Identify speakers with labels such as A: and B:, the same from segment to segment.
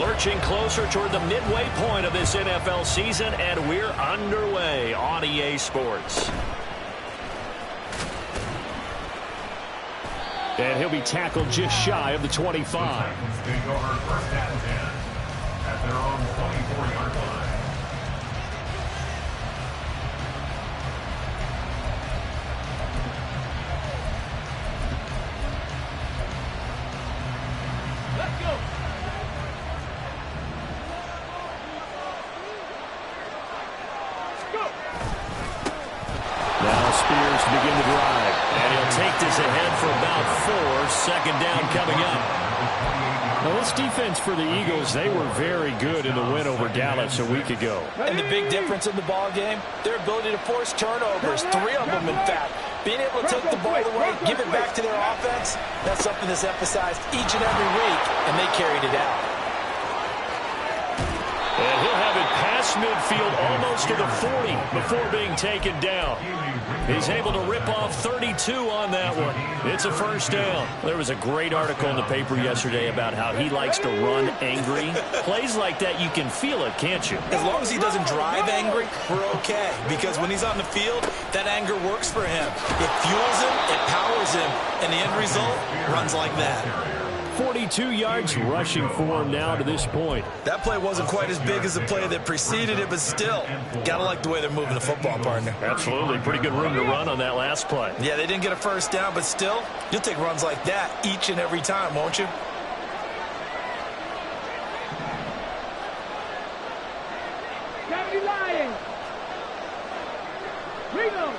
A: Lurching closer toward the midway point of this NFL season, and we're underway on EA Sports.
B: And he'll be tackled just shy of the 25.
C: Take over first and 10 at their own 24-yard line.
D: Let's go.
B: Now Spears to begin the drive.
A: And he'll take this ahead for about 4. Second down coming up.
B: Now this defense for the Eagles, they were very good in the win over Dallas a week ago.
E: And the big difference in the ball game, their ability to force turnovers, 3 of them in fact. Being able to take the ball away, give it back to their offense, that's something that's emphasized each and every week, and they carried it out.
A: And he'll have it past midfield almost to the 40 before being taken down. He's able to rip off 32 on that one. It's a first down.
B: There was a great article in the paper yesterday about how he likes to run angry. Plays like that, you can feel it, can't you?
E: As long as he doesn't drive angry, we're okay. Because when he's on the field, that anger works for him. It fuels him, it powers him, and the end result runs like that.
B: 42 yards rushing for him now to this point.
E: That play wasn't quite as big as the play that preceded it, but still, gotta like the way they're moving the football, partner.
B: Absolutely. Pretty good room to run on that last play.
E: Yeah, they didn't get a first down, but still, you'll take runs like that each and every time, won't you?
D: County Lions. Reload.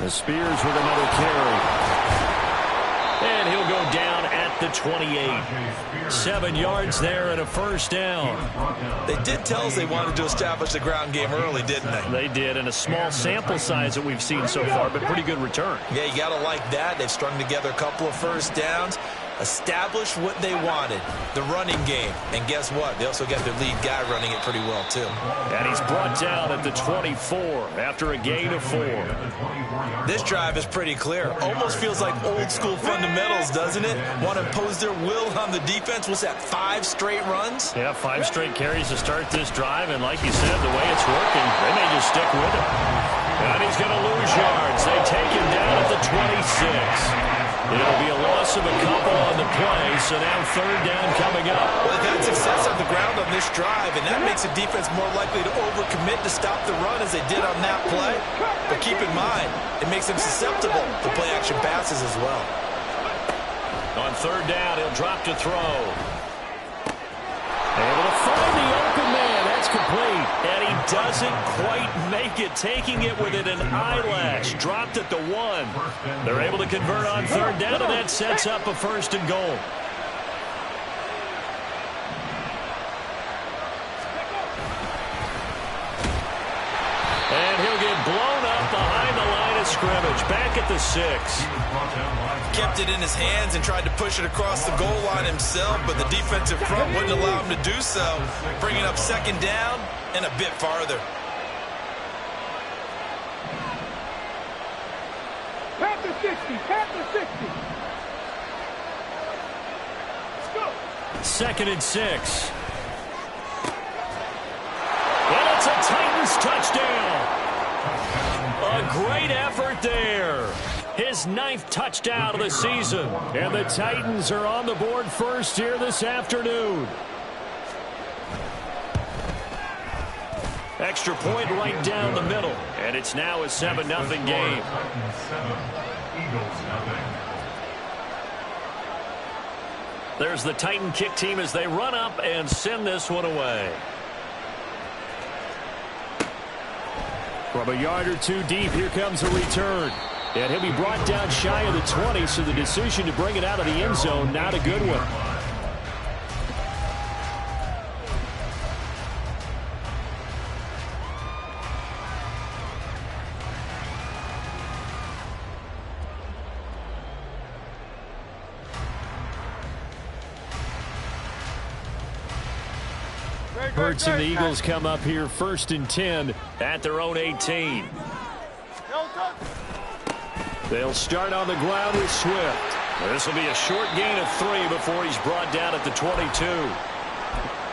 B: The Spears with another carry.
A: And he'll go down at the 28. 7 yards there and a first down.
E: They did tell us they wanted to establish the ground game early, didn't they?
A: They did, and a small sample size that we've seen so far, but pretty good return.
E: Yeah, you got to like that. They've strung together a couple of first downs, established what they wanted, the running game. And guess what? They also got their lead guy running it pretty well, too.
A: And he's brought down at the 24 after a gain of 4.
E: This drive is pretty clear. Almost feels like old school fundamentals, doesn't it? Want to impose their will on the defense. What's that, 5 straight runs?
A: Yeah, 5 straight carries to start this drive, and like you said, the way it's working, they may just stick with it. And he's going to lose yards. They take him down at the 26. It'll be a loss of a couple on the play, so now third down coming up.
E: Well, they've had success on the ground on this drive, and that makes the defense more likely to overcommit to stop the run as they did on that play. But keep in mind, it makes them susceptible to play-action passes as well.
A: On third down, he'll drop to throw. Able to find the open man. That's complete. And he doesn't quite make it. Taking it within an eyelash. Dropped at the 1. They're able to convert on third down, and that sets up a first and goal. And he'll get blown up behind the line of scrimmage. Back at the 6.
E: Kept it in his hands and tried to push it across the goal line himself, but the defensive front wouldn't allow him to do so, bringing up second down and a bit farther.
D: Panther 60. Let's go.
A: 2nd and 6. And it's a Titans touchdown. A great effort there. His 9th touchdown of the season.
B: And the Titans are on the board first here this afternoon.
A: Extra point right down the middle. And it's now a 7-0 game. There's the Titan kick team as they run up and send this one away.
B: From a yard or 2 deep, here comes a return. And he'll be brought down shy of the 20, so the decision to bring it out of the end zone, not a good one. Hurts and the Eagles come up here 1st and 10
A: at their own 18.
B: They'll start on the ground with Swift.
A: This will be a short gain of 3 before he's brought down at the 22.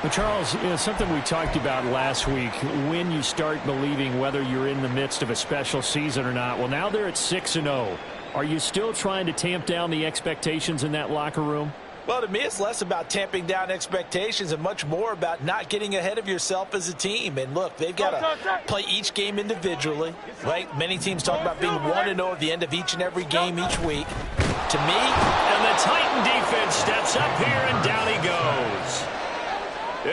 B: But Charles, something we talked about last week, when you start believing whether you're in the midst of a special season or not. Well, now they're at 6-0. Are you still trying to tamp down the expectations in that locker room?
E: Well, to me, it's less about tamping down expectations and much more about not getting ahead of yourself as a team. And look, they've got to play each game individually, right? Many teams talk about being 1-0 at the end of each and every game each week. To me,
A: and the Titan defense steps up here, and down he goes.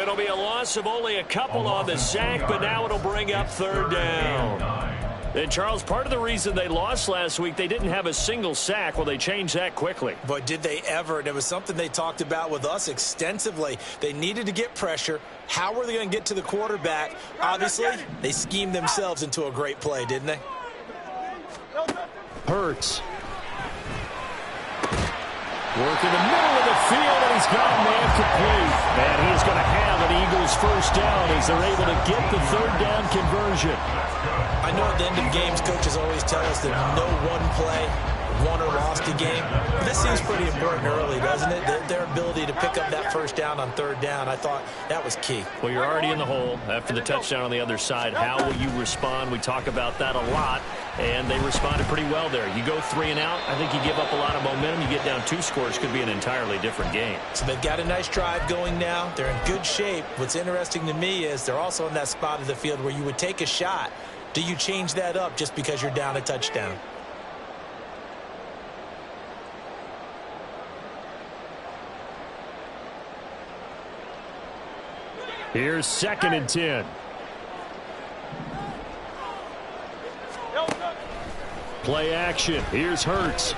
A: It'll be a loss of only a couple on the sack, but now it'll bring up 3rd down. And, Charles, part of the reason they lost last week, they didn't have a single sack. Well, they changed that quickly.
E: But did they ever? And it was something they talked about with us extensively. They needed to get pressure. How were they going to get to the quarterback? Obviously, they schemed themselves into a great play, didn't they?
B: Hurts. Work in the middle of the field, and he's got a man complete. And he's going to have an Eagles first down as they're able to get the 3rd down conversion.
E: I know at the end of games, coaches always tell us that no one play won or lost a game. But this seems pretty important early, doesn't it? Their ability to pick up that first down on 3rd down, I thought that was key.
A: Well, you're already in the hole after the touchdown on the other side. How will you respond? We talk about that a lot, and they responded pretty well there. You go 3 and out, I think you give up a lot of momentum. You get down 2 scores, could be an entirely different game.
E: So they've got a nice drive going now. They're in good shape. What's interesting to me is they're also in that spot of the field where you would take a shot. Do you change that up just because you're down a touchdown?
B: Here's 2nd and 10. Play action. Here's Hurts.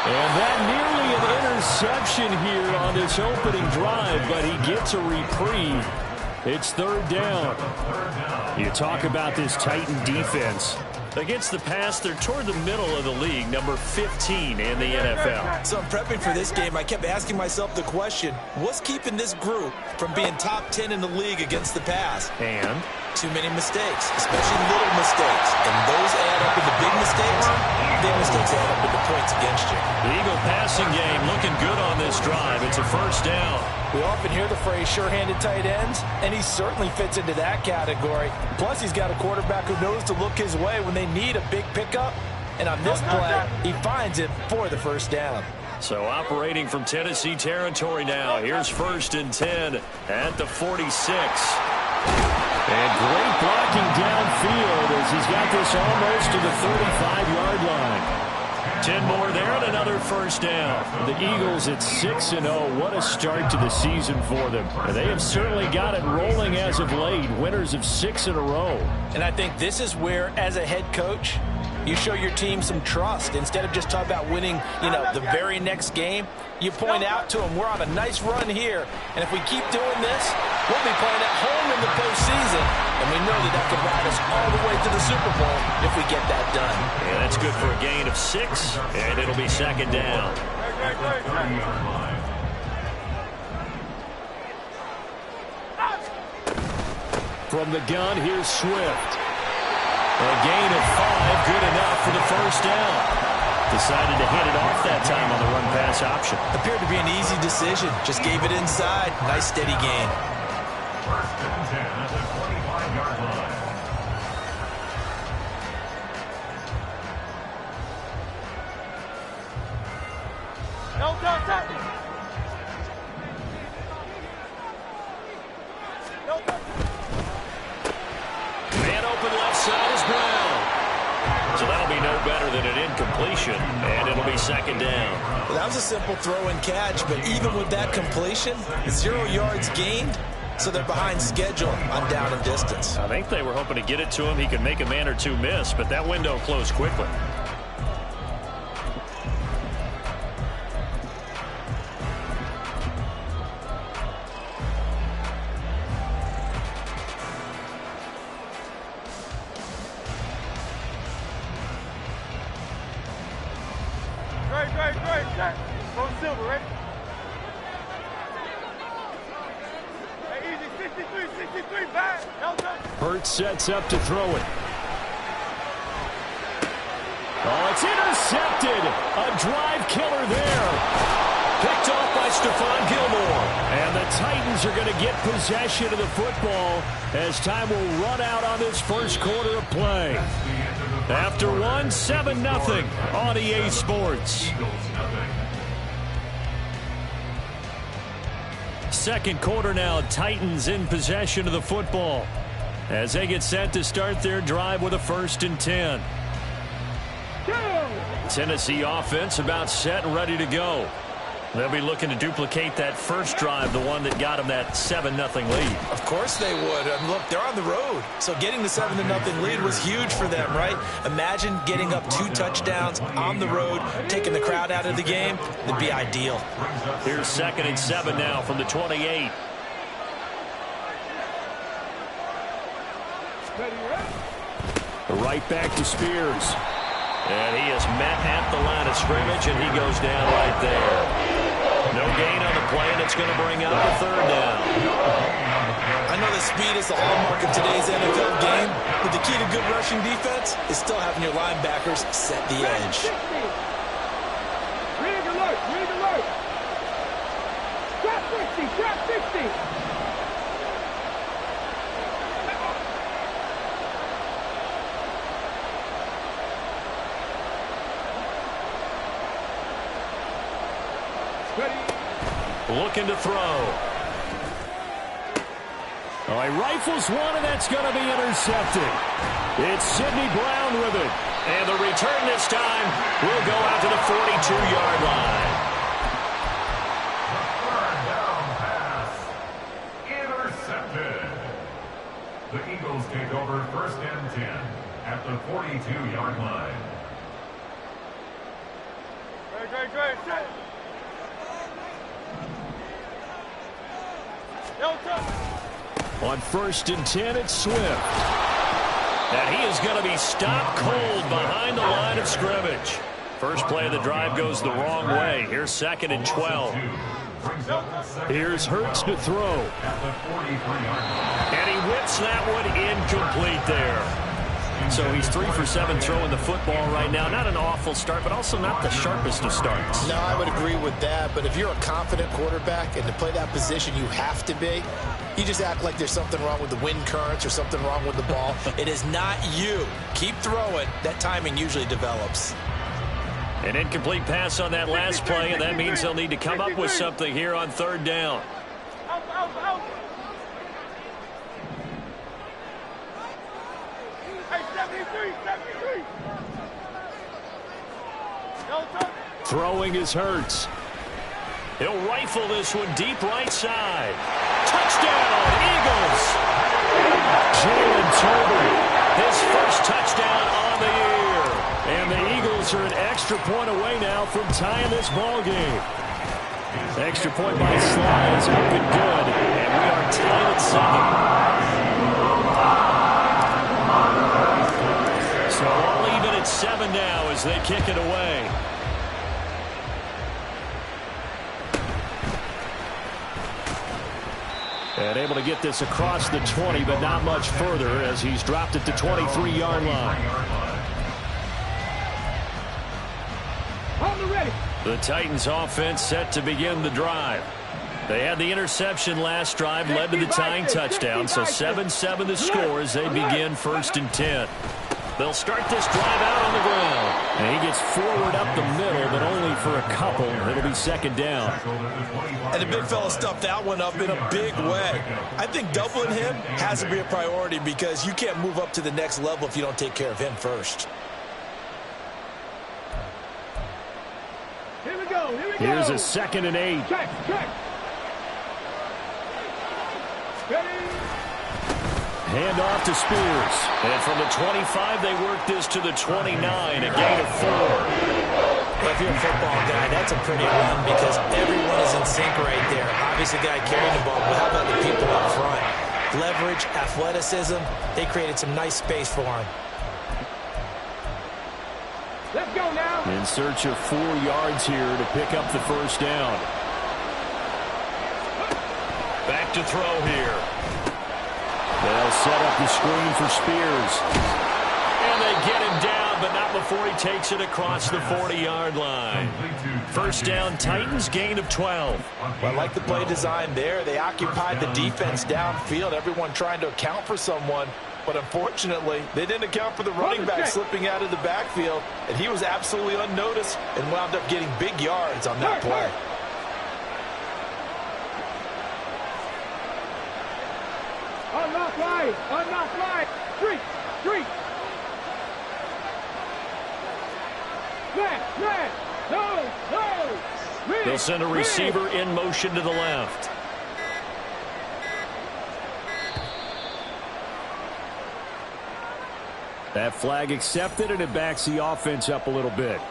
B: And that nearly an interception here on this opening drive, but he gets a reprieve. It's 3rd down. You talk about this Titan defense.
A: Against the pass, they're toward the middle of the league, number 15 in the NFL.
E: So I'm prepping for this game. I kept asking myself the question, what's keeping this group from being top 10 in the league against the pass?
B: And
E: too many mistakes, especially little mistakes. And those add up into big mistakes. Big mistakes add up into points against you.
A: The Eagle passing game looking good on this drive. It's a first down.
E: We often hear the phrase sure-handed tight ends, and he certainly fits into that category. Plus, he's got a quarterback who knows to look his way when they need a big pickup. And on this play, he finds it for the first down.
A: So operating from Tennessee territory now. Here's 1st and 10 at the 46.
B: And great blocking downfield as he's got this almost to the 35-yard line.
A: 10 more there and another first down.
B: The Eagles at 6-0. What a start to the season for them. And they have certainly got it rolling as of late. Winners of 6 in a row.
E: And I think this is where, as a head coach, you show your team some trust. Instead of just talking about winning, the very next game, you point out to them, we're on a nice run here. And if we keep doing this, we'll be playing at home in the postseason. And we know that could ride us all the way to the Super Bowl if we get that done.
A: Yeah, that's good for a gain of 6, and it'll be 2nd down.
B: From the gun, here's Swift. A gain of 5, good enough for the first down. Decided to hand it off that time on the run-pass option.
E: Appeared to be an easy decision. Just gave it inside. Nice, steady gain.
C: 1st and 10 at the 25-yard line.
A: Man open left side is Brown. So that'll be no better than an incompletion, and it'll be 2nd down.
E: Well, that was a simple throw and catch, but even with that completion, 0 yards gained, so they're behind schedule on down and distance.
A: I think they were hoping to get it to him. He could make a man or two miss, but that window closed quickly.
D: Great. Go Silver, ready? Hey, easy, 63, back.
B: Hurts sets up to throw it. intercepted. A drive killer there. Picked off by Stephon Gilmore. And the Titans are going to get possession of the football as time will run out on this first quarter of play. After one, 7-0 on EA Sports. Second quarter now, Titans in possession of the football as they get set to start their drive with a 1st and 10. Tennessee offense about set and ready to go. They'll be looking to duplicate that first drive, the one that got them that 7-0 lead.
E: Of course they would. And look, they're on the road. So getting the 7-0 lead was huge for them, right? Imagine getting up 2 touchdowns on the road, taking the crowd out of the game. That'd be ideal.
B: Here's 2nd and 7 now from the 28. Right back to Spears.
A: And he is met at the line of scrimmage, and he goes down right there. No gain on the play, and it's going to bring up a 3rd down.
E: I know that speed is the hallmark of today's NFL game, but the key to good rushing defense is still having your linebackers set the edge.
D: Rig alert, rig alert. Trap 60, trap 60.
A: Looking to throw.
B: Oh, he rifles one, and that's going to be intercepted. It's Sidney Brown with it.
A: And the return this time will go out to the 42-yard line.
C: Third down pass. Intercepted. The Eagles take over 1st and 10 at the 42-yard line.
D: Great.
B: On 1st and 10, it's Swift.
A: And he is going to be stopped cold behind the line of scrimmage. First play of the drive goes the wrong way. Here's 2nd and 12.
B: Here's Hurts to throw.
A: And he whips that one incomplete there. So he's 3 for 7 throwing the football right now. Not an awful start, but also not the sharpest of starts.
E: No, I would agree with that. But if you're a confident quarterback and to play that position you have to be, you just act like there's something wrong with the wind currents or something wrong with the ball. It is not you. Keep throwing. That timing usually develops.
A: An incomplete pass on that last play, and that means they'll need to come up with something here on 3rd down.
D: Out. Hey, 73.
B: Throwing is Hurts.
A: He'll rifle this one deep right side. Touchdown, Eagles!
B: Jalen Tolbert.
A: His first touchdown on the year.
B: And the Eagles are an extra point away now from tying this ball game. Extra point by Sly is up and good.
A: And we are tied at 7. So all even at 7 now as they kick it away.
B: And able to get this across the 20, but not much further as he's dropped it to 23-yard line.
A: The Titans offense set to begin the drive. They had the interception last drive, led to the tying touchdown, so 7-7 the score as they begin 1st and 10. They'll start this drive out on the ground.
B: And he gets forward up the middle, but only for a couple. It'll be 2nd down.
E: And the big fella stuffed that one up in a big way. I think doubling him has to be a priority because you can't move up to the next level if you don't take care of him first.
D: Here we go.
B: Here's a 2nd and 8.
D: Check. Ready.
B: Hand off to Spears.
A: And from the 25, they work this to the 29, a gain of 4.
E: If you're a football guy, that's a pretty run because everyone is in sync right there. Obviously, the guy carrying the ball, but how about the people up front? Leverage, athleticism, they created some nice space for him.
D: Let's go now.
B: In search of 4 yards here to pick up the 1st down.
A: Back to throw here.
B: They'll set up the screen for Spears.
A: And they get him down, but not before he takes it across the 40-yard line. First down, Titans, gain of 12.
E: Well, I like the play design there. They occupied the defense downfield, everyone trying to account for someone. But unfortunately, they didn't account for the running back slipping out of the backfield, and he was absolutely unnoticed and wound up getting big yards on that play.
D: Unlock line! Unlock line! Street! Street! Left! Left! No! No!
A: They'll send a receiver in motion to the left.
B: That flag accepted, and it backs the offense up a little bit.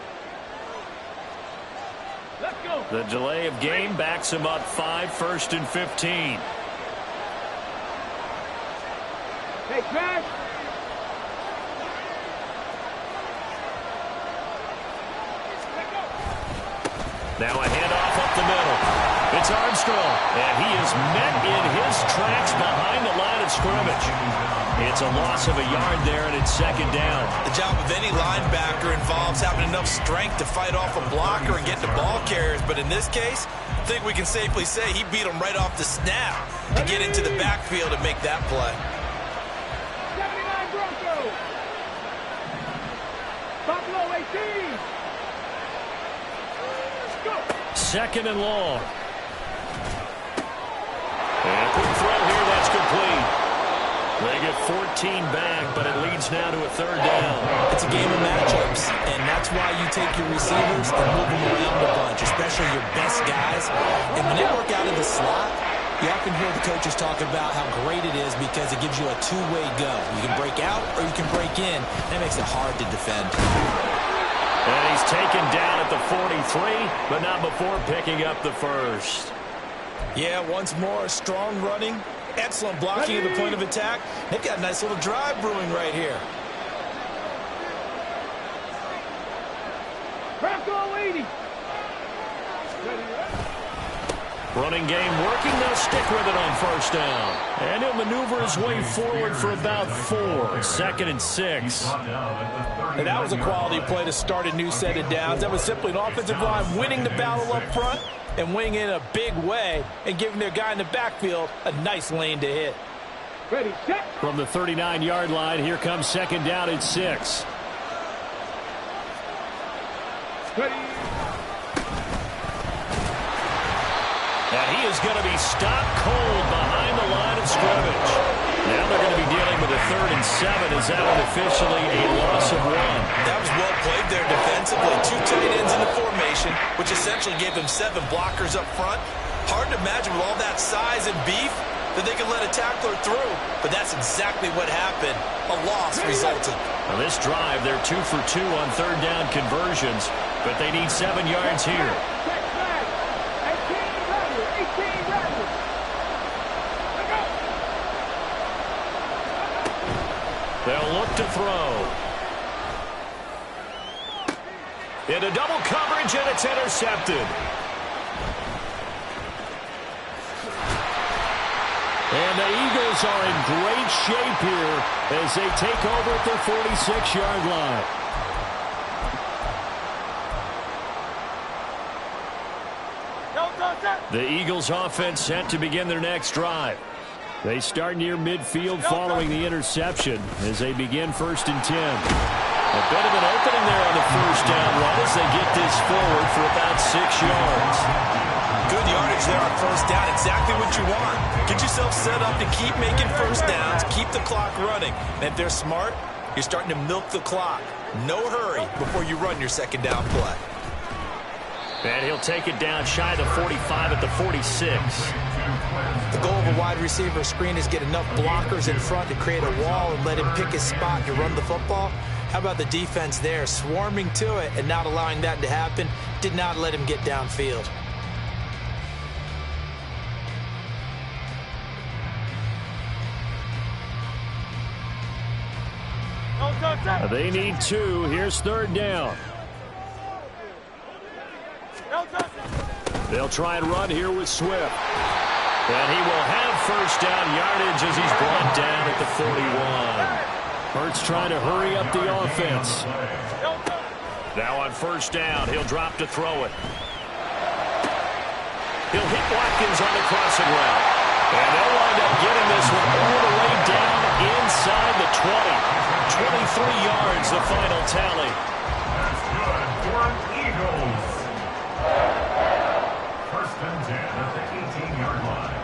D: Let's go!
A: The delay of game backs him up 5, 1st and 15.
D: Hey, Crash!
A: Now a handoff up the middle. It's Armstrong, and he is met in his tracks behind the line of scrimmage. It's a loss of a yard there, and it's second down.
E: The job of any linebacker involves having enough strength to fight off a blocker and get to ball carriers, but in this case, I think we can safely say he beat him right off the snap to get into the backfield and make that play.
D: 79 Broncos! Buffalo 18! Go!
A: Second and long. And a quick throw here, that's complete. They get 14 back, but it leads now to a third down.
E: It's a game of matchups, and that's why you take your receivers and move them around a bunch, especially your best guys. And when they work out of the slot, you often hear the coaches talk about how great it is because it gives you a two-way go. You can break out or you can break in. That makes it hard to defend.
A: And he's taken down at the 43, but not before picking up the first.
E: Yeah, once more, strong running, excellent blocking at the point of attack. They've got a nice little drive brewing right here.
D: Bronco 80!
A: Running game working, they'll stick with it on first down. And he'll maneuver his way forward for about 4. 2nd and 6.
E: And that was a quality play to start a new set of downs. That was simply an offensive line winning the battle up front and winning in a big way and giving their guy in the backfield a nice lane to hit.
D: Ready, set!
B: From the 39-yard line, here comes second down and 6.
D: Ready!
A: And he is going to be stopped cold behind the line of scrimmage. Now they're going to be dealing with a 3rd and 7 as that one officially a loss of 1.
E: That was well played there defensively. 2 tight ends in the formation, which essentially gave them 7 blockers up front. Hard to imagine with all that size and beef that they could let a tackler through. But that's exactly what happened. A loss resulted.
A: Now this drive, they're 2 for 2 on 3rd down conversions, but they need 7 yards here.
D: Check flag! 18 ready! 18 ready! Let's go!
A: They'll look to throw. Into double coverage, and it's intercepted. And the Eagles are in great shape here as they take over at their 46-yard line. The Eagles offense set to begin their next drive. They start near midfield following the interception as they begin 1st and 10. A bit of an opening there on the first down run as they get this forward for about 6 yards.
E: Good yardage there on first down. Exactly what you want. Get yourself set up to keep making first downs, keep the clock running. And if they're smart, you're starting to milk the clock. No hurry before you run your second down play.
A: And he'll take it down shy of the 45 at the 46.
E: The goal of a wide receiver screen is get enough blockers in front to create a wall and let him pick his spot to run the football. How about the defense there, swarming to it and not allowing that to happen? Did not let him get downfield.
B: They need 2. Here's 3rd down. They'll try and run here with Swift.
A: And he will have first down yardage as he's brought down at the 41.
B: Hurts trying to hurry up the offense.
A: Now on first down, he'll drop to throw it. He'll hit Watkins on the crossing route. And they'll wind up getting this one all the way down inside the 20. 23 yards, the final tally.
C: That's good for Eagles. First and 10 at the 18-yard line.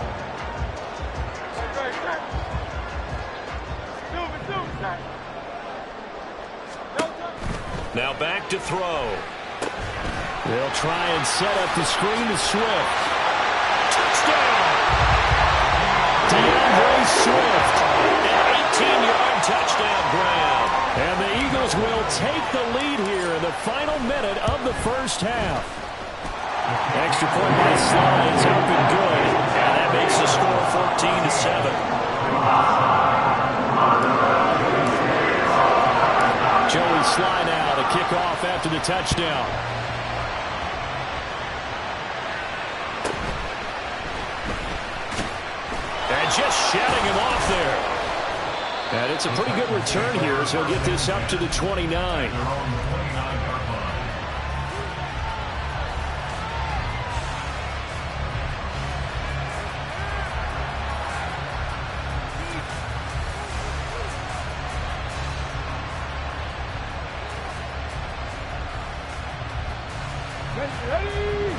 A: Now back to throw.
B: They'll try and set up the screen to Swift.
A: Touchdown!
B: DeAndre Swift.
A: An 18-yard touchdown grab.
B: And the Eagles will take the lead here in the final minute of the first half. Extra point by Slide is up and good.
A: And that makes the score 14-7.
B: Joey Slye now to kick off after the touchdown.
A: And just shutting him off there.
B: And it's a pretty good return here as he'll get this up to the 29.
C: They're on the 29-yard line.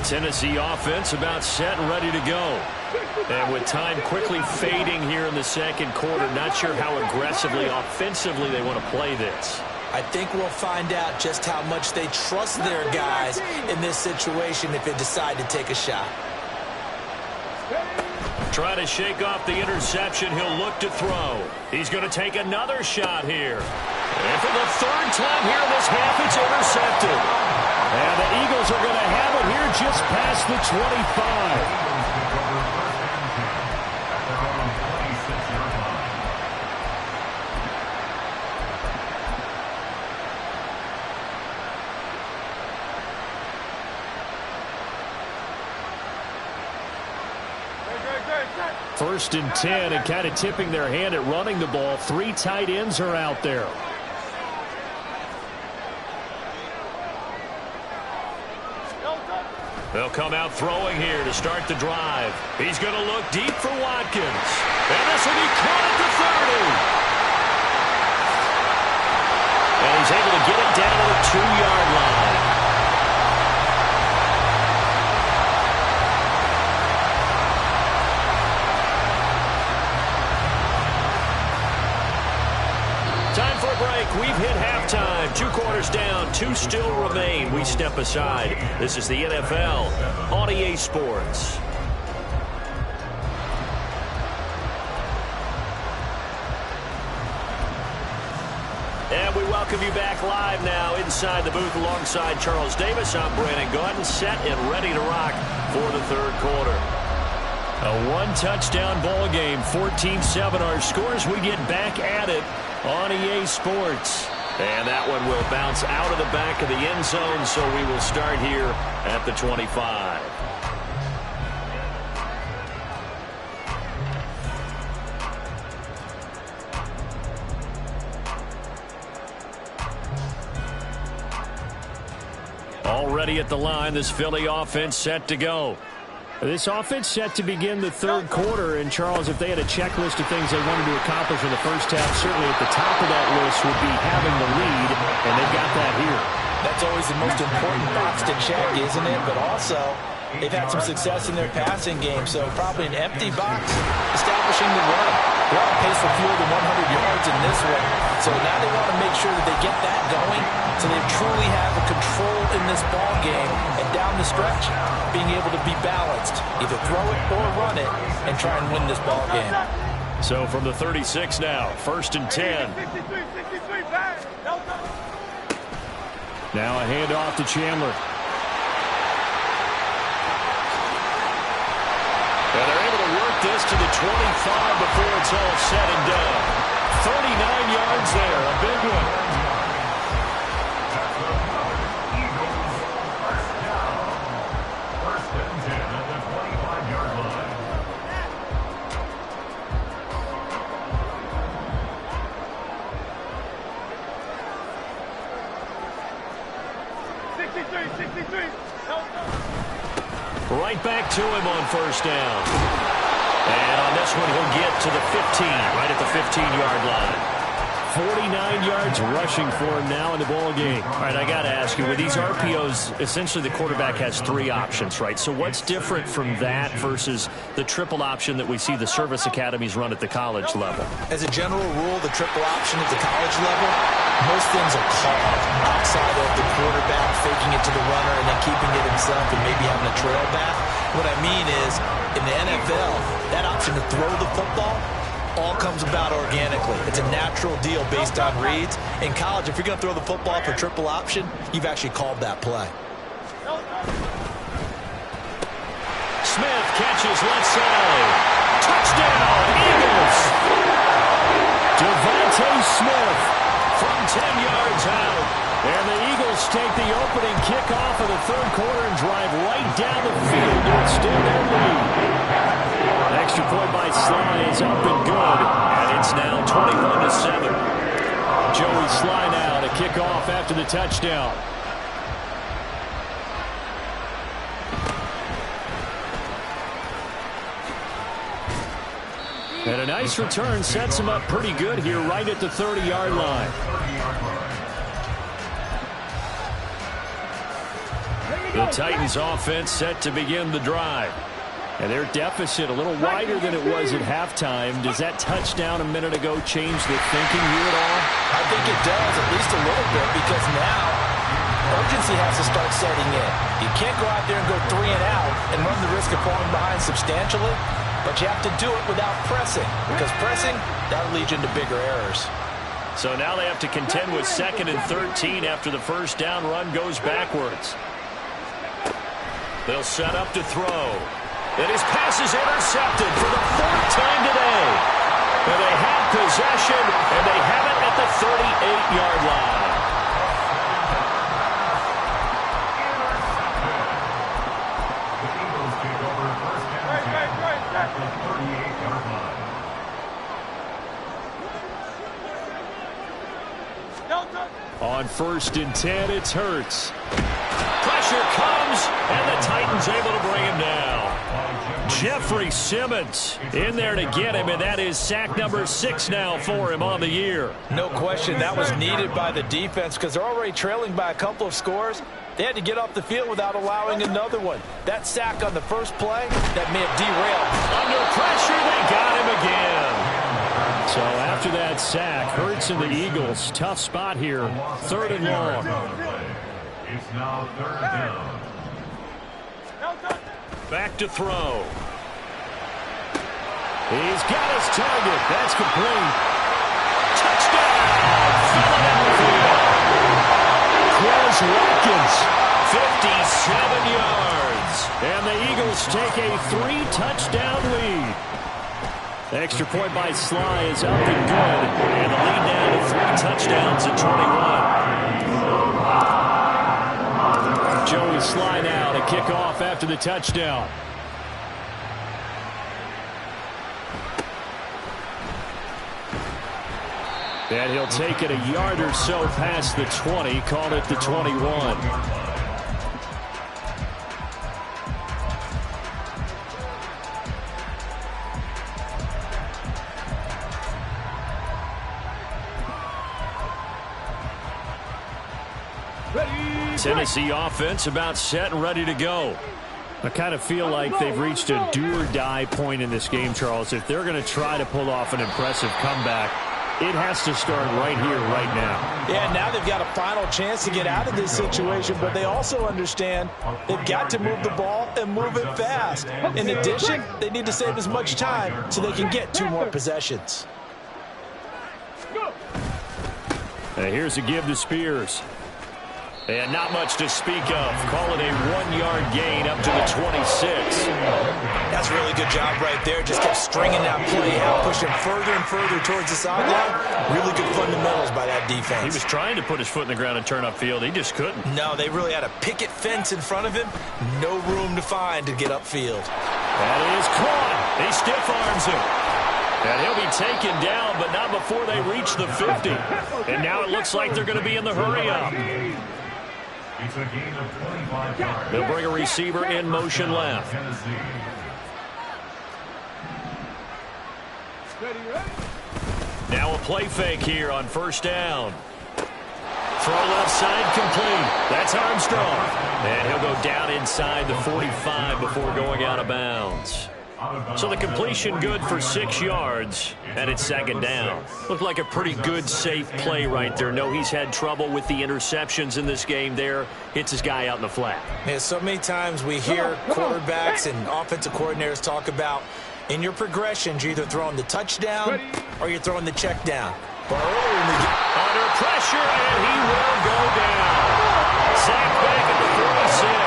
A: Tennessee offense about set and ready to go. And with time quickly fading here in the second quarter, not sure how aggressively, offensively they want to play this.
E: I think we'll find out just how much they trust their guys in this situation if they decide to take a shot.
A: Trying to shake off the interception, he'll look to throw. He's going to take another shot here. And for the third time here in this half, it's intercepted.
B: And the Eagles are going to have it here just past the 25. First and 10, and kind of tipping their hand at running the ball. Three tight ends are out there.
A: They'll come out throwing here to start the drive. He's going to look deep for Watkins. And this will be caught at the 30. And he's able to get it down to the 2-yard line. Time for a break. We've hit halftime. 2 quarters down. 2 still remain. We step aside. This is the NFL on EA Sports. And we welcome you back live now inside the booth alongside Charles Davis. I'm Brandon Gaudin, set and ready to rock for the third quarter.
B: A one-touchdown ball game, 14-7 our scores. We get back at it on EA Sports.
A: And that one will bounce out of the back of the end zone, so we will start here at the 25. Already at the line, this Philly offense set to go.
B: This offense set to begin the third quarter. And, Charles, if they had a checklist of things they wanted to accomplish in the first half, certainly at the top of that list would be having the lead, and they've got that here.
E: That's always the most important box to check, isn't it? But also, they've had some success in their passing game, so probably an empty box establishing the run. They're on pace for fewer than 100 yards in this one. So now they want to make sure that they get that going so they truly have a control in this ball game and down the stretch, being able to be balanced, either throw it or run it, and try and win this ball game.
B: So from the 36 now, first and 10. Now a handoff to Chandler.
A: And they're able to work this to the 25 before it's all said and done. 39 yards there, a big one. Right back to him on first down. And on this one, he'll get to the 15, right at the 15-yard line.
B: 49 yards rushing for him now in the ball game.
A: All right, I got to ask you, with these RPOs, essentially the quarterback has 3 options, right? So what's different from that versus the triple option that we see the service academies run at the college level?
E: As a general rule, the triple option at the college level, most things are called outside of the quarterback faking it to the runner and then keeping it himself and maybe having a trail back. What I mean is, in the NFL, that option to throw the football all comes about organically. It's a natural deal based on reads. In college, if you're going to throw the football for triple option, you've actually called that play.
A: Smith catches left side. Touchdown, Eagles! Devontae Smith from 10 yards out.
B: And the Eagles take the opening kickoff of the third quarter and drive right down the field to extend their lead. Extra point by Sly is up and good.
A: And it's now 21-7.
B: Joey Sly now to kick off after the touchdown. And a nice return sets him up pretty good here right at the 30-yard line.
A: The Titans offense set to begin the drive.
B: And their deficit a little wider than it was at halftime. Does that touchdown a minute ago change the thinking here at all?
E: I think it does, at least a little bit, because now urgency has to start setting in. You can't go out there and go 3 and out and run the risk of falling behind substantially, but you have to do it without pressing, because pressing, that'll lead you into bigger errors.
A: So now they have to contend with 2nd and 13 after the first down run goes backwards. They'll set up to throw. And his pass is intercepted for the 4th time today. And they have possession, and they have it at the 38-yard line.
C: The Eagles take over first and 10 at the 38-yard line.
B: On 1st and 10, it's Hurts.
A: Pressure comes, and the Titans able to bring him down. Jeffrey Simmons in there to get him, and that is sack number 6 now for him on the year.
E: No question, that was needed by the defense because they're already trailing by a couple of scores. They had to get off the field without allowing another one. That sack on the first play, that may have derailed.
A: Under pressure, they got him again.
B: So after that sack, Hurts and the Eagles, tough spot here, 3rd and long.
C: It's now 3rd down.
A: Back to throw.
B: He's got his target. That's complete.
A: Touchdown, Philadelphia.
B: Quez Watkins,
A: 57 yards.
B: and the Eagles take a 3-touchdown lead. Extra point by Sly is up and good,
A: And the lead down to 3 touchdowns at 21.
B: Joey Sly now to kick off after the touchdown. And he'll take it a yard or so past the 20, call it the 21.
A: Tennessee offense about set and ready to go.
B: I kind of feel like they've reached a do-or-die point in this game, Charles. If they're going to try to pull off an impressive comeback, it has to start right here, right now.
E: Yeah, now they've got a final chance to get out of this situation, but they also understand they've got to move the ball and move it fast. In addition, they need to save as much time so they can get 2 more possessions.
B: Here's a give to Spears.
A: And not much to speak of. Call it a 1-yard gain up to the 26.
E: That's a really good job right there. Just kept stringing that play out, pushing further and further towards the sideline. Really good fundamentals by that defense.
A: He was trying to put his foot in the ground and turn upfield. He just couldn't.
E: No, they really had a picket fence in front of him. No room to find to get upfield.
A: That is caught. He stiff arms him. And he'll be taken down, but not before they reach the 50. And now it looks like they're going to be in the hurry-up.
C: It's a gain of 25 yards.
A: They'll bring a receiver in motion left.
C: Tennessee.
A: Now a play fake here on first down. Throw left side complete. That's Armstrong. And he'll go down inside the 45 before going out of bounds. So the completion good for 6 yards, and it's second down. Looked like a pretty good, safe play right there. No, he's had trouble with the interceptions in this game there. Hits his guy out in the flat.
E: Yeah, so many times we hear quarterbacks and offensive coordinators talk about in your progressions, you're either throwing the touchdown or you're throwing the check down. But earlier in the game,
A: under pressure, and he will go down. Sacked back at the 46.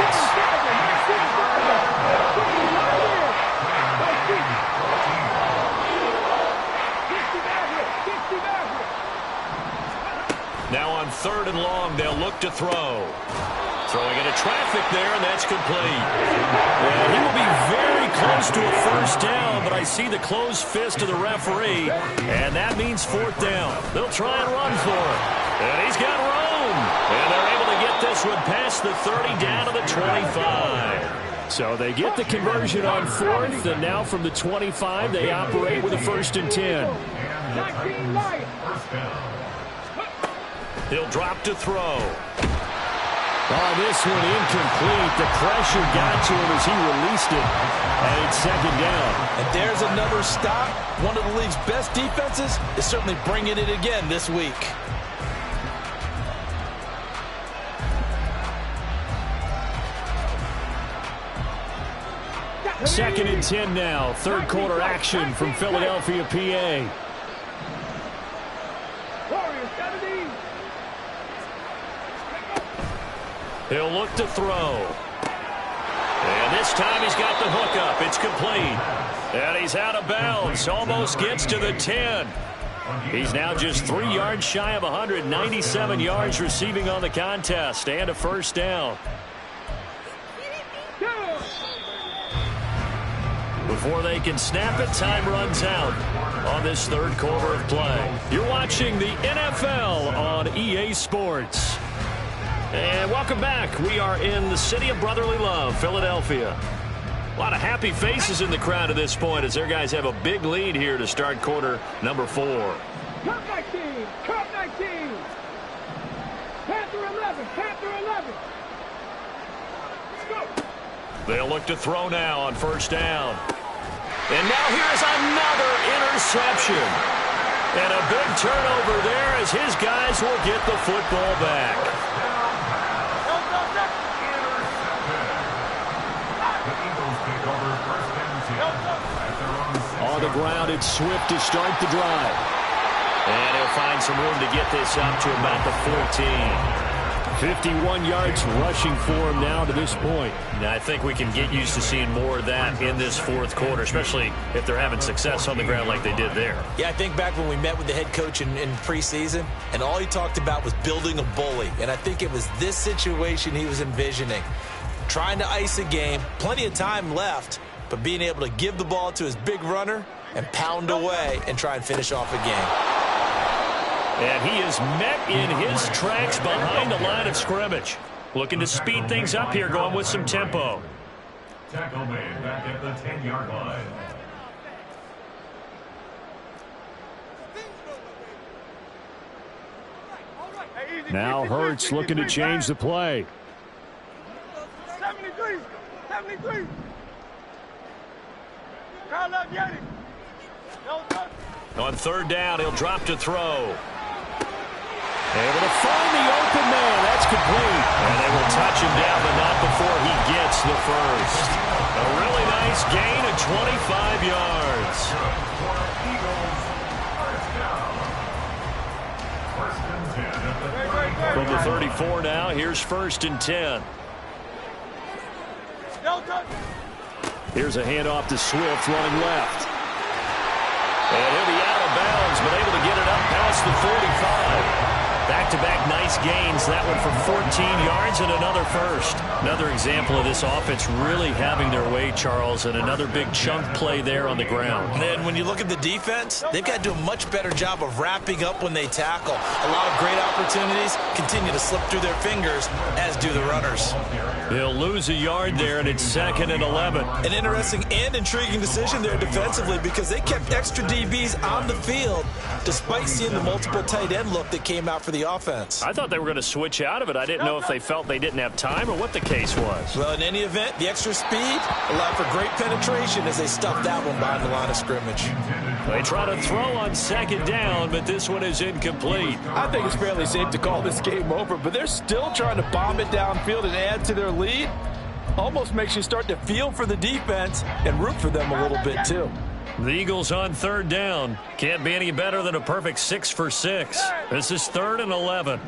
A: Now on 3rd and long, they'll look to throw. Throwing into traffic there, and that's complete. Well, he will be very close to a first down, but I see the closed fist of the referee, and that means 4th down. They'll try and run for it. And he's got room. And they're able to get this one past the 30 down to the 25.
B: So they get the conversion on 4th, and now from the 25, they operate with a 1st and 10.
A: He'll drop to throw.
B: Oh, this one incomplete. The pressure got to him as he released it. And it's 2nd down.
E: and there's another stop. One of the league's best defenses is certainly bringing it again this week.
B: Second and 10 now. 3rd quarter action from Philadelphia, PA.
A: He'll look to throw. And this time he's got the hookup. It's complete. And he's out of bounds. Almost gets to the 10. He's now just 3 yards shy of 197 yards receiving on the contest. And a first down. Before they can snap it, time runs out on this 3rd quarter of play. You're watching the NFL on EA Sports. And welcome back. We are in the city of brotherly love, Philadelphia. A lot of happy faces in the crowd at this point as their guys have a big lead here to start quarter number 4.
D: Cup 19, Cup 19. Panther 11, Panther 11. Let's go.
A: They'll look to throw now on first down. And now here's another interception. And a big turnover there as his guys will get the football back.
B: On the ground, it's Swift to start the drive.
A: And he'll find some room to get this up to about the 14.
B: 51 yards rushing for him now to this point.
A: Now, I think we can get used to seeing more of that in this 4th quarter, especially if they're having success on the ground like they did there.
E: Yeah, I think back when we met with the head coach in preseason, and all he talked about was building a bully. And I think it was this situation he was envisioning. Trying to ice a game, plenty of time left, but being able to give the ball to his big runner and pound away and try and finish off a game.
A: And he is met in his tracks behind the line of scrimmage. Looking to speed things up here, going with some tempo.
C: Tackle made back at the 10-yard line.
B: Now Hurts looking to change the play.
D: 73, 73. Carl up, Yeti.
A: On 3rd down, he'll drop to throw. Able to find the open man. That's complete. And they will touch him down, but not before he gets the first. A really nice gain of 25 yards. From the 34 now, here's 1st and 10.
B: Here's a handoff to Swift running left.
A: And he'll be out of bounds, but able to get it up past the 45.
B: back-to-back nice gains. That one for 14 yards and another first. Another example of this offense really having their way, Charles, and another big chunk play there on the ground.
E: And then when you look at the defense, they've got to do a much better job of wrapping up when they tackle. A lot of great opportunities continue to slip through their fingers, as do the runners.
B: He'll lose a yard there, and it's 2nd and 11.
E: An interesting and intriguing decision there defensively because they kept extra DBs on the field despite seeing the multiple tight end look that came out for the offense.
B: I thought they were going to switch out of it. I didn't know if they felt they didn't have time or what the case was.
E: Well, in any event, the extra speed allowed for great penetration as they stuffed that one behind the line of scrimmage.
B: They try to throw on 2nd down, but this one is incomplete.
F: I think it's fairly safe to call this game over, but they're still trying to bomb it downfield and add to their lead. Almost makes you start to feel for the defense and root for them a little bit too.
B: The Eagles on 3rd down. Can't be any better than a perfect 6 for 6. This is 3rd and 11.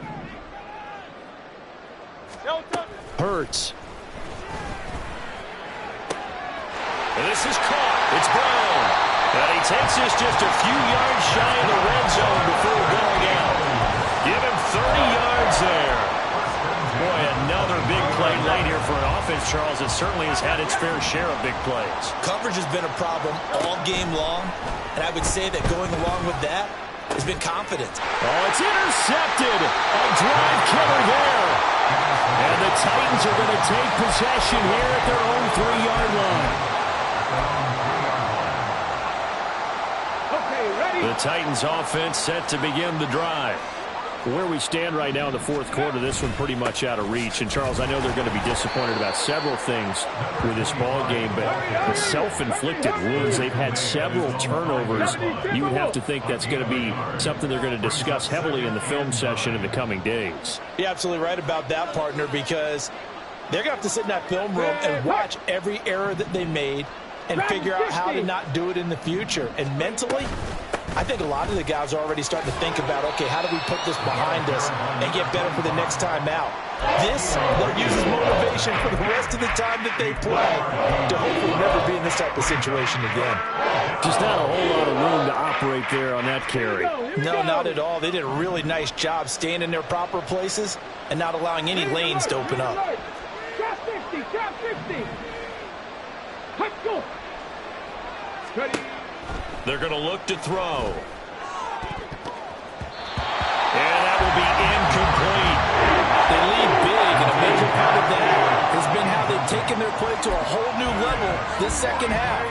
B: Hurts. And this is caught. It's Brown. And he takes this just a few yards shy of the red zone before going out. Give him 30 yards there. Boy, another big play late here for an offense, Charles. It certainly has had its fair share of big plays.
E: Coverage has been a problem all game long, and I would say that going along with that has been confident.
B: Oh, it's intercepted. A drive killer there. And the Titans are going to take possession here at their own 3-yard line.
D: Okay, ready?
B: The Titans offense set to begin the drive. Where we stand right now in the 4th quarter, this one pretty much out of reach. And, Charles, I know they're going to be disappointed about several things with this ball game, but the self-inflicted wounds, they've had several turnovers. You would have to think that's going to be something they're going to discuss heavily in the film session in the coming days.
E: You're absolutely right about that, partner, because they're going to have to sit in that film room and watch every error that they made and figure out how to not do it in the future. And mentally, I think a lot of the guys are already starting to think about, okay, how do we put this behind us and get better for the next time out? This, they'll use as motivation for the rest of the time that they play to hopefully never be in this type of situation again.
B: Just not a whole lot of room to operate there on that carry.
E: No, not at all. They did a really nice job staying in their proper places and not allowing any lanes to open up.
D: Shot 50, shot 50. Let's go. Ready?
B: They're going to look to throw. And that will be incomplete.
E: They lead big, and a major part of that has been how they've taken their play to a whole new level this second half.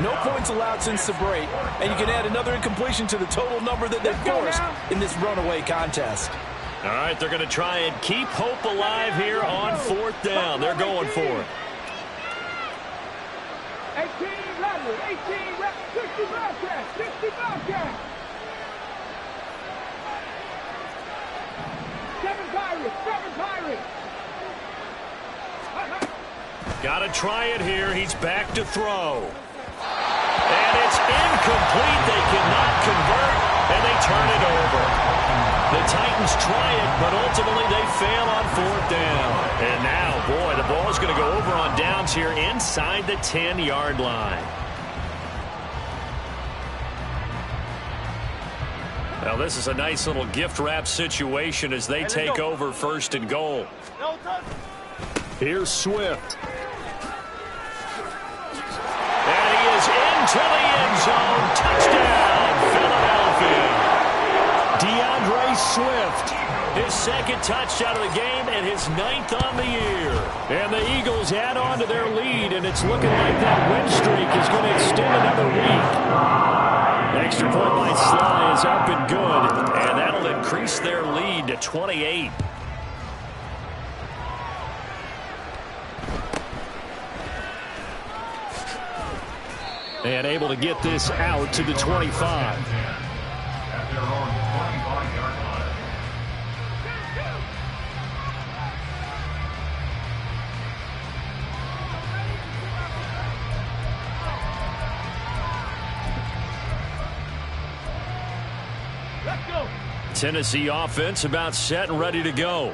E: No points allowed since the break, and you can add another incompletion to the total number that they've forced in this runaway contest.
B: All right, they're going to try and keep hope alive here on 4th down. They're going for it.
D: 18 lateral, 18 reps, 60 Bobcat, 60 Bobcat. 7 Pirates, 7 Pirates.
B: Got to try it here. He's back to throw. And it's incomplete. They cannot convert, and they turn it over. The Titans try it, but ultimately they fail on 4th down. And now, boy, the ball's going to go over on downs here inside the 10-yard line. Now, this is a nice little gift wrap situation as they take over 1st and goal. Here's Swift. And he is into the end zone. Touchdown, Philadelphia. DeAndre Swift, his 2nd touchdown of the game and his 9th on the year. And the Eagles add on to their lead, and it's looking like that win streak is going to extend another week. Extra point by Sly is up and good, and that'll increase their lead to 28. And able to get this out to the 25.
C: At their own 25-yard line.
D: Let's go.
B: Tennessee offense about set and ready to go.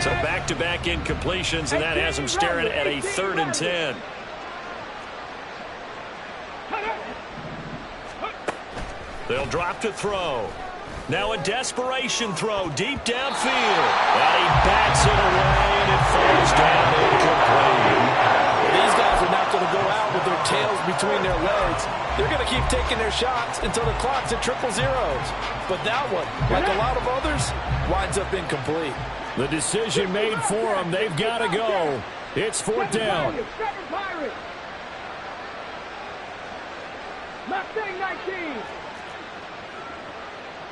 A: So back-to-back incompletions, and that has them staring at a 3rd and 10. They'll drop to throw. Now a desperation throw deep downfield. And he bats it away, and it falls down incomplete.
F: These guys are not going to go out with their tails between their legs. They're going to keep taking their shots until the clock's at 000. But that one, like a lot of others, winds up incomplete.
B: The decision made for them. They've got to go. It's 4th down.
D: Mustang 19.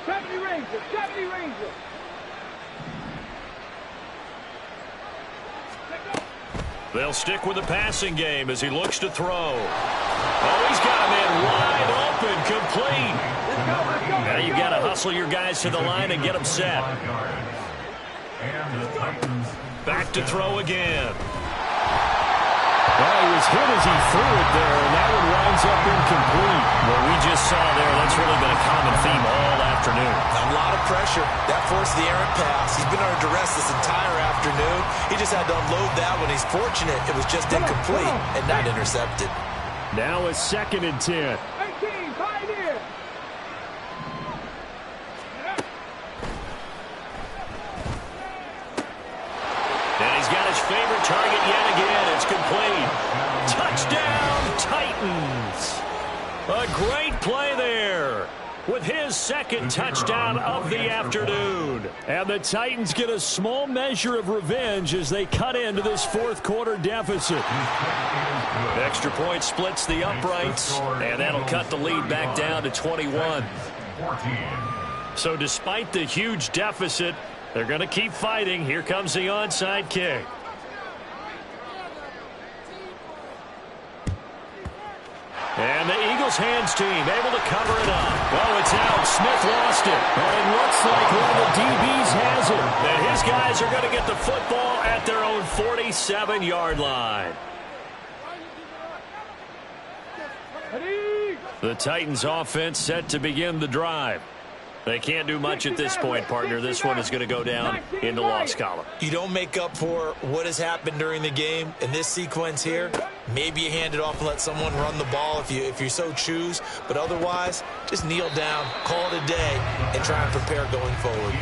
D: 70 Ranger, 70 Ranger.
A: They'll stick with the passing game as he looks to throw. Oh, he's got a man wide open, complete. Now you've got to hustle your guys to the line and get them set.
C: And the Titans
A: Back to throw again.
B: Well, he was hit as he threw it there, and that one winds up incomplete.
A: What we just saw there, that's really been a common theme all afternoon.
E: A lot of pressure. That forced the errant pass. He's been under duress this entire afternoon. He just had to unload that one. He's fortunate it was just incomplete and not intercepted.
B: Now a 2nd and 10.
D: 18, Pioneer.
A: And he's got his favorite target yet again. It's complete. Touchdown, Titans. A great play there with his 2nd touchdown of the afternoon.
B: And the Titans get a small measure of revenge as they cut into this 4th quarter deficit.
A: Extra point splits the uprights, and that'll cut the lead back down to 21.
C: 14.
A: So despite the huge deficit, they're going to keep fighting. Here comes the onside kick. And the Eagles hands team able to cover it up. Oh, it's out. Smith lost it.
B: And it looks like one of the DBs has it.
A: And his guys are going to get the football at their own 47-yard line. The Titans offense set to begin the drive. They can't do much at this point, partner. This one is going to go down in the loss column.
E: You don't make up for what has happened during the game in this sequence here. Maybe you hand it off and let someone run the ball if you so choose. But otherwise, just kneel down, call it a day, and try and prepare going forward.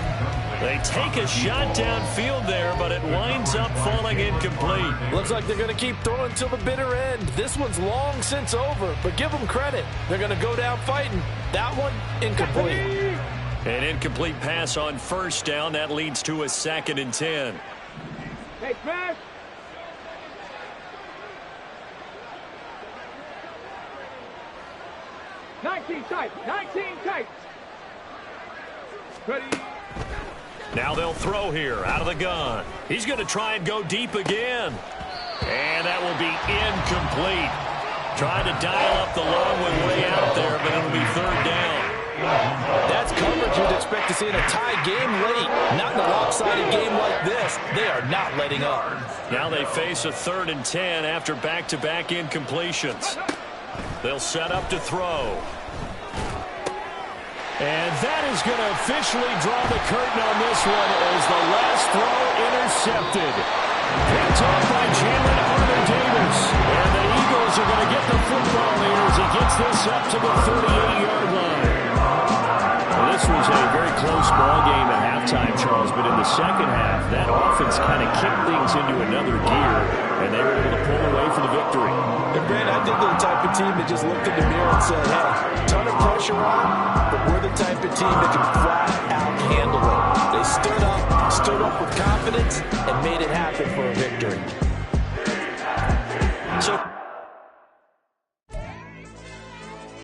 A: They take a shot downfield there, but it winds up falling incomplete.
F: Looks like they're going to keep throwing till the bitter end. This one's long since over, but give them credit. They're going to go down fighting. That one, incomplete.
A: An incomplete pass on 1st down. That leads to a 2nd and 10.
D: Hey, Chris. Nineteen tight. Ready.
A: Now they'll throw here out of the gun. He's going to try and go deep again. And that will be incomplete. Trying to dial up the long one way out there, but it'll be 3rd down.
F: That's coverage you'd expect to see in a tie game late. Not in a lopsided game like this. They are not letting up.
A: Now they face a 3rd and 10 after back-to-back incompletions. They'll set up to throw.
B: And that is going to officially draw the curtain on this one as the last throw intercepted. Picked off by Jalen Armour-Davis. And the Eagles are going to get the football here as he gets this up to the 38-yard line. Well, this was a very close ball game at halftime, Charles, but in the second half, that offense kind of kicked things into another gear, and they were able to pull away for the victory.
F: And Brand, I think they're the type of team that just looked in the mirror and said, hey, ton of pressure on, but we're the type of team that can flat out handle it. They stood up with confidence, and made it happen for a victory.
A: So